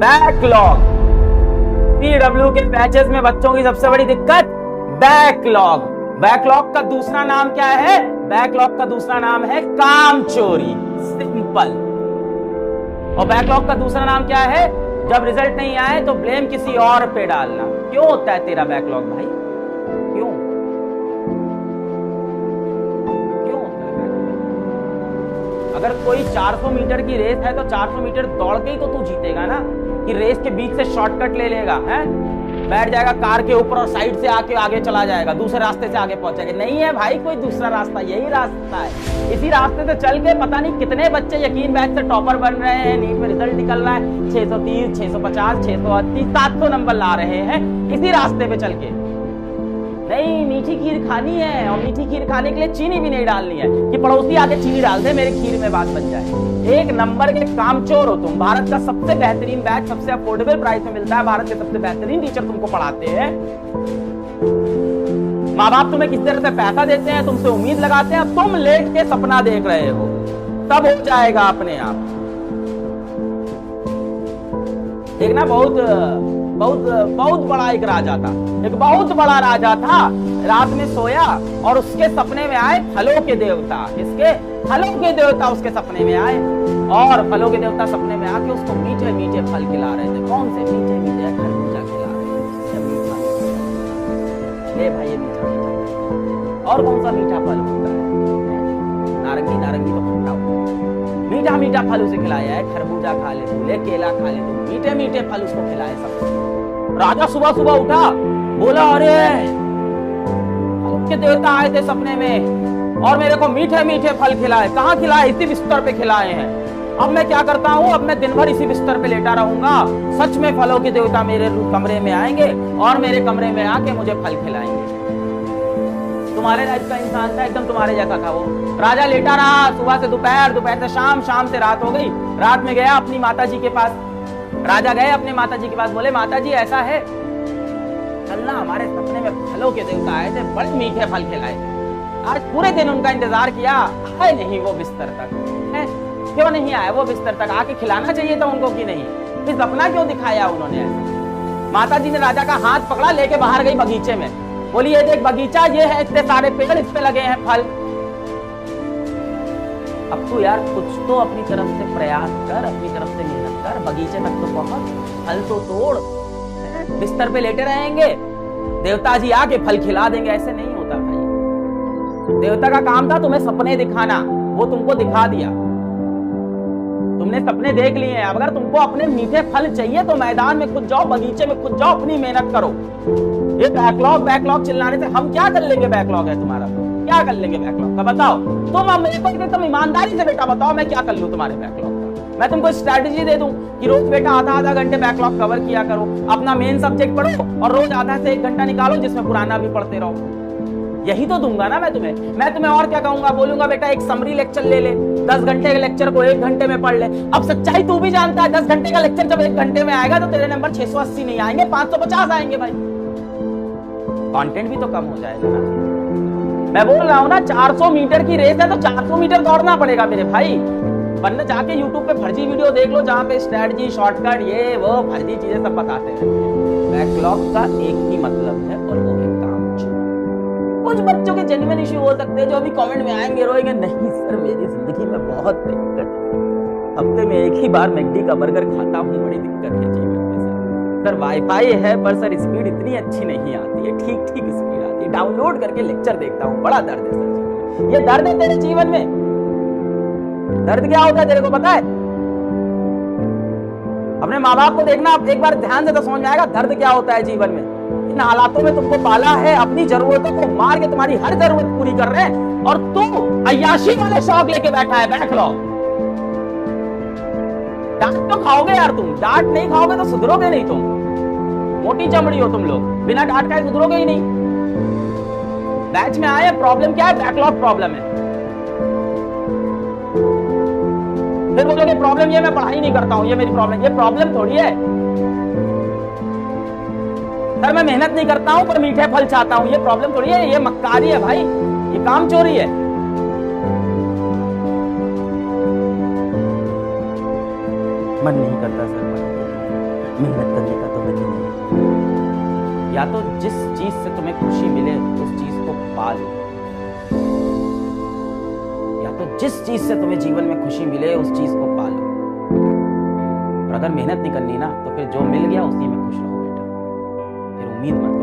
Backlog. PW के batches में बच्चों की सबसे बड़ी दिक्कत बैकलॉग। बैकलॉग का दूसरा नाम क्या है? बैकलॉग का दूसरा नाम है काम चोरी। सिंपल। और बैकलॉग का दूसरा नाम क्या है? जब रिजल्ट नहीं आए तो ब्लेम किसी और पे डालना। क्यों होता है तेरा बैकलॉग भाई? क्यों क्यों होता है बैकलॉग? अगर कोई 400 मीटर की रेस है तो 400 मीटर दौड़ के ही तो तू जीतेगा ना, कि रेस के बीच से शॉर्टकट ले लेगा, है बैठ जाएगा कार के ऊपर और साइड से आके आगे चला जाएगा, दूसरे रास्ते से आगे पहुंचेगा। नहीं है भाई कोई दूसरा रास्ता, यही रास्ता है। इसी रास्ते से चल के पता नहीं कितने बच्चे यकीन बैच से टॉपर बन रहे हैं, नीट में रिजल्ट निकल रहा है 630, 650, 638, 700 नंबर ला रहे हैं इसी रास्ते पे चल के। नहीं, मीठी खीर खानी है और मीठी खीर खाने के लिए चीनी भी नहीं डालनी है कि पड़ोसी आके चीनी डाल दे मेरे खीर में बात बन जाए। एक नंबर के कामचोर हो तुम। भारत का सबसे बेहतरीन बैच सबसे अफोर्डेबल प्राइस में मिलता है, भारत के सबसे बेहतरीन टीचर तुमको पढ़ाते हैं, माँ बाप तुम्हें किस तरह से पैसा देते हैं, तुमसे उम्मीद लगाते हैं, तुम लेट के सपना देख रहे हो। सब हो जाएगा अपने आप। एक ना बहुत बड़ा एक राजा था, एक बहुत बड़ा राजा था। रात में सोया और उसके सपने में आए फलों के देवता। इसके फलों के देवता उसके सपने में आए और फलों के देवता सपने में आके उसको मीठे मीठे फल खिला रहे थे। कौन से मीठे मीठे? खरबूजा खिला रहे थे। ले भाई ये मीठा मीठा। और कौन सा मीठा फल होता है? नारंगी। नारंगी तो खट्टा होता है। मीठा मीठा फल उसे खिलाया है। खरबूजा खा ले तू, ले केला खा ले तू, मीठे मीठे फल उसको खिलाए सब। राजा सुबह सुबह उठा, बोला अरे के देवता आए थे सपने में और मेरे को मीठे मीठे फल खिलाए। कहाँ खिलाए? इसी बिस्तर पे खिलाए हैं। अब मैं क्या करता हूँ? अब मैं दिन भर इसी बिस्तर पे लेटा रहूंगा। सच में फलों के देवता मेरे कमरे में आएंगे और मेरे कमरे में आके मुझे फल खिलाएंगे। तुम्हारे राज का इंसान था, एकदम तुम्हारे जैसा था वो। राजा लेटा रहा सुबह से दोपहर, दोपहर से शाम, शाम से रात हो गई। रात में गया अपनी माता जी के पास। राजा गए अपने माता जी के पास, बोले माता जी ऐसा है, कल ना हमारे सपने में फलों के देवता आए थे, बड़े मीठे फल खिलाए थे। आज पूरे दिन उनका इंतजार किया, आए नहीं वो बिस्तर तक। है क्यों नहीं आए वो बिस्तर तक? आके खिलाना चाहिए था उनको कि नहीं? फिर सपना क्यों दिखाया उन्होंने ऐसा? माता जी ने राजा का हाथ पकड़ा, लेके बाहर गई बगीचे में। बोली ये देख बगीचा, ये है इतने सारे पेड़, इस पे लगे हैं फल। अब तू यार कुछ तो अपनी तरफ से प्रयास कर, अपनी तरफ से मेहनत कर, बगीचे तक तो पहुंच, फल तो तोड़। बिस्तर पे लेटे रहेंगे, देवता जी आके फल खिला देंगे? ऐसे नहीं होता भाई। देवता का काम था तुम्हें सपने दिखाना, वो तुमको दिखा दिया। तुमने सपने देख लिए हैं। अब अगर तुमको अपने मीठे फल चाहिए तो मैदान में खुद जाओ, बगीचे में खुद जाओ, अपनी मेहनत करो। ये बैकलॉग चिल्लाने से हम क्या कर लेंगे? बैकलॉग है तुम्हारा, क्या कर लेंगे बैकलॉग का? बताओ तुम मेरे को एकदम ईमानदारी से बेटा बताओ, मैं क्या कर लूं तुम्हारे बैकलॉग का? मैं तुमको स्ट्रैटेजी दे दूं कि रोज बेटा आधा घंटे बैकलॉग कवर किया करो, अपना मेन सब्जेक्ट पढ़ो और रोज आधा से 1 घंटा निकालो जिसमें पुराना भी पढ़ते रहो। यही तो दूंगा ना मैं तुम्हें और क्या कहूंगा? बोलूंगा बेटा एक समरी लेक्चर ले ले, 10 घंटे के लेक्चर को 1 घंटे में पढ़ ले। अब सच्चाई तू भी जानता है, 10 घंटे का लेक्चर जब 1 घंटे में आएगा तो तेरे नंबर 680 नहीं आएंगे, 550 आएंगे भाई। कंटेंट भी तो कम हो जाएगा ना। मैं बोल रहा हूं ना 400 मीटर की रेस है तो 400 मीटर दौड़ना पड़ेगा मेरे भाई। वरना जाके YouTube पे फर्जी वीडियो देख लो जहां पे स्ट्रेटजी, शॉर्टकट, ये वो फर्जी चीजें सब बताते हैं। बैकलॉग का एक ही मतलब है और वो है काम चोरी। कुछ बच्चों के जेन्युइन इश्यू हो सकते हैं जो अभी कमेंट में आएंगे, रोएंगे, नहीं सर मेरी जिंदगी में बहुत दिक्कत है, हफ्ते में 1 ही बार मैकडी का बर्गर खाता हूँ, बड़ी दिक्कत है जीवन में सर। वाईफाई है पर सर स्पीड इतनी अच्छी नहीं आती है, ठीक ठीक स्पीड आती है, डाउनलोड करके लेक्चर देखता हूँ, बड़ा दर्द है सर जीवन में। ये दर्द है तेरे जीवन में? दर्द क्या होता है तेरे को पता है? अपने माँ बाप को देखना एक बार ध्यान से तो समझ में आएगा दर्द क्या होता है जीवन में। इन हालातों में तुमको पाला है, अपनी जरूरतों को मार के तुम्हारी हर जरूरत पूरी कर रहे हैं और तुम अय्याशी वाले शौक लेके बैठा है बैकलॉग। डांट तो खाओगे यार तुम, डांट नहीं खाओगे तो सुधरोगे नहीं तुम। मोटी चमड़ी हो तुम लोग, बिना डांट खाए सुधरोगे ही नहीं। बैच में आए, प्रॉब्लम क्या है? बैकलॉग प्रॉब्लम है। फिर बोलोगे प्रॉब्लम ये मैं पढ़ाई नहीं करता हूं, ये मेरी प्रॉब्लम। ये प्रॉब्लम थोड़ी है सर, मैं मेहनत नहीं करता हूं पर मीठे फल चाहता हूं, ये प्रॉब्लम थोड़ी है। ये मक्कारी है भाई, ये काम चोरी है। मन नहीं करता सर, मेहनत करने का तो गति नहीं। या तो जिस चीज से तुम्हें खुशी मिले उस चीज को पालो, या तो जिस चीज से तुम्हें जीवन में खुशी मिले उस चीज को पालो। और अगर मेहनत नहीं करनी ना तो फिर जो मिल गया उसी में खुश रहो बेटा, फिर उम्मीद मत करो।